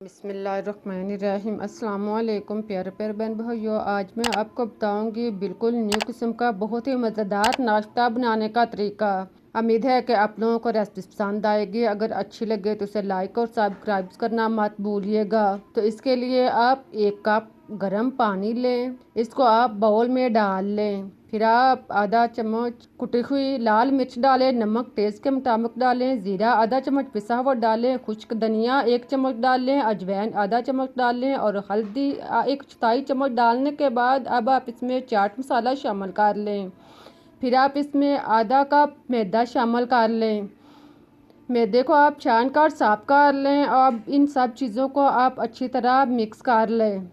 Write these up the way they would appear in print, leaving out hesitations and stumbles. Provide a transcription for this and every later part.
बिस्मिल्लाहिर्रहमानिर्रहीम। अस्सलाम वालेकुम प्यारे प्यारे बहन भाइयों, आज मैं आपको बताऊंगी बिल्कुल न्यू किस्म का बहुत ही मज़ेदार नाश्ता बनाने का तरीका। उम्मीद है कि आप लोगों को रेसिपी पसंद आएगी। अगर अच्छी लगे तो इसे लाइक और सब्सक्राइब करना मत भूलिएगा। तो इसके लिए आप 1 कप गर्म पानी लें, इसको आप बाउल में डाल लें। फिर आप आधा चम्मच कुटी हुई लाल मिर्च डालें, नमक टेस्ट के मुताबिक डालें, ज़ीरा आधा चम्मच पिसा हुआ डालें, खुश्क धनिया 1 चम्मच डालें, अजवाइन आधा चम्मच डालें और हल्दी 1/4 चम्मच डालने के बाद अब आप इसमें चाट मसाला शामिल कर लें। फिर आप इसमें आधा कप मैदा शामिल कर लें। मैदे को आप छान कर साफ कर लें और इन सब चीज़ों को आप अच्छी तरह मिक्स कर लें।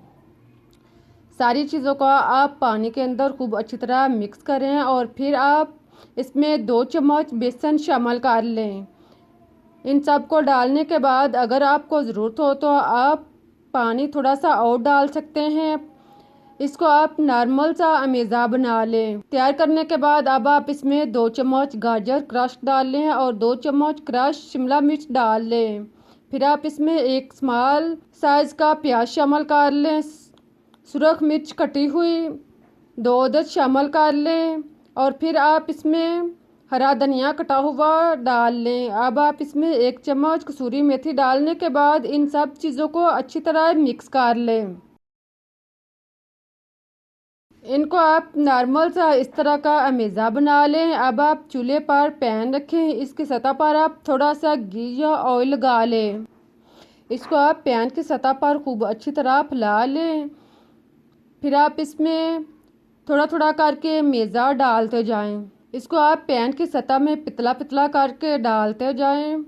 सारी चीज़ों को आप पानी के अंदर खूब अच्छी तरह मिक्स करें और फिर आप इसमें 2 चम्मच बेसन शामिल कर लें। इन सब को डालने के बाद अगर आपको ज़रूरत हो तो आप पानी थोड़ा सा और डाल सकते हैं। इसको आप नॉर्मल सा अमेज़ा बना लें। तैयार करने के बाद अब आप इसमें 2 चम्मच गाजर क्रश डाल लें और 2 चम्मच क्रश शिमला मिर्च डाल लें। फिर आप इसमें एक स्मॉल साइज़ का प्याज शामिल कर लें। सुरख मिर्च कटी हुई 2 अदद शामिल कर लें और फिर आप इसमें हरा धनिया कटा हुआ डाल लें। अब आप इसमें 1 चम्मच कसूरी मेथी डालने के बाद इन सब चीज़ों को अच्छी तरह मिक्स कर लें। इनको आप नॉर्मल सा इस तरह का अमेज़ा बना लें। अब आप चूल्हे पर पैन रखें, इसकी सतह पर आप थोड़ा सा घी या ऑयल लगा लें। इसको आप पैन की सतह पर खूब अच्छी तरह फैला लें। फिर आप इसमें थोड़ा थोड़ा करके मैदा डालते जाएं। इसको आप पैन की सतह में पतला पतला करके डालते जाएं।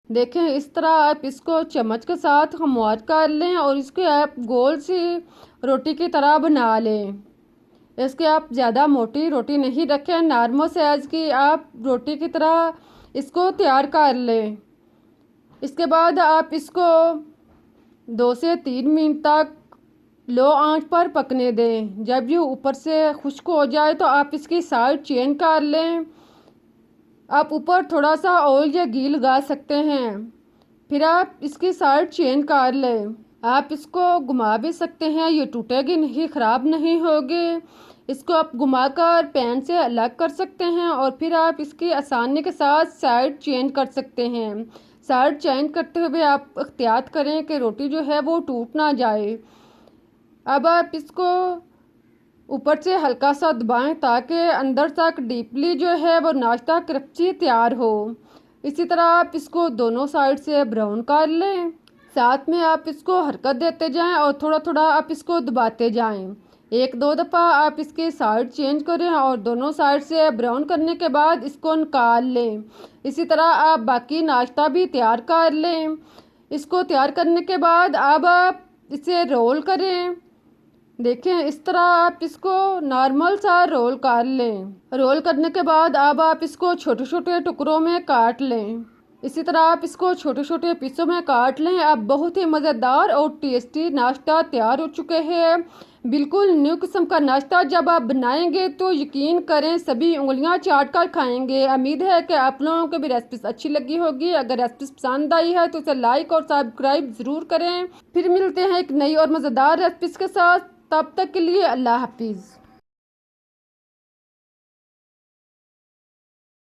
देखें इस तरह आप इसको चम्मच के साथ हमवार कर लें और इसको आप गोल सी रोटी की तरह बना लें। इसके आप ज़्यादा मोटी रोटी नहीं रखें, नॉर्मल साइज़ की आप रोटी की तरह इसको तैयार कर लें। इसके बाद आप इसको 2 से 3 मिनट तक लो आंच पर पकने दें। जब ये ऊपर से खुश्क हो जाए तो आप इसकी साइड चेंज कर लें। आप ऊपर थोड़ा सा ऑयल या घी लगा सकते हैं। फिर आप इसकी साइड चेंज कर लें। आप इसको घुमा भी सकते हैं, ये टूटेगी नहीं, ख़राब नहीं होगी। इसको आप घुमाकर पैन से अलग कर सकते हैं और फिर आप इसकी आसानी के साथ साइड चेंज कर सकते हैं। साइड चेंज करते हुए आप एहतियात करें कि रोटी जो है वो टूट ना जाए। अब आप इसको ऊपर से हल्का सा दबाएं ताकि अंदर तक डीपली जो है वो नाश्ता क्रिस्पी तैयार हो। इसी तरह आप इसको दोनों साइड से ब्राउन कर लें। साथ में आप इसको हरकत देते जाएं और थोड़ा थोड़ा आप इसको दबाते जाएं। 1-2 दफ़ा आप इसकी साइड चेंज करें और दोनों साइड से ब्राउन करने के बाद इसको निकाल लें। इसी तरह आप बाकी नाश्ता भी तैयार कर लें। इसको तैयार करने के बाद अब आप इसे रोल करें। देखें इस तरह आप इसको नॉर्मल सा रोल कर लें। रोल करने के बाद अब आप इसको छोटे छोटे टुकड़ों में काट लें। इसी तरह आप इसको छोटे छोटे पीसों में काट लें। अब बहुत ही मज़ेदार और टेस्टी नाश्ता तैयार हो चुके हैं। बिल्कुल न्यू किस्म का नाश्ता जब आप बनाएंगे तो यकीन करें सभी उंगलियां चाट कर खाएंगे। उम्मीद है कि आप लोगों को भी रेसिपी अच्छी लगी होगी। अगर रेसिपी पसंद आई है तो इसे लाइक और सब्सक्राइब ज़रूर करें। फिर मिलते हैं एक नई और मज़ेदार रेसिपी के साथ। तब तक के लिए अल्लाह हाफिज़।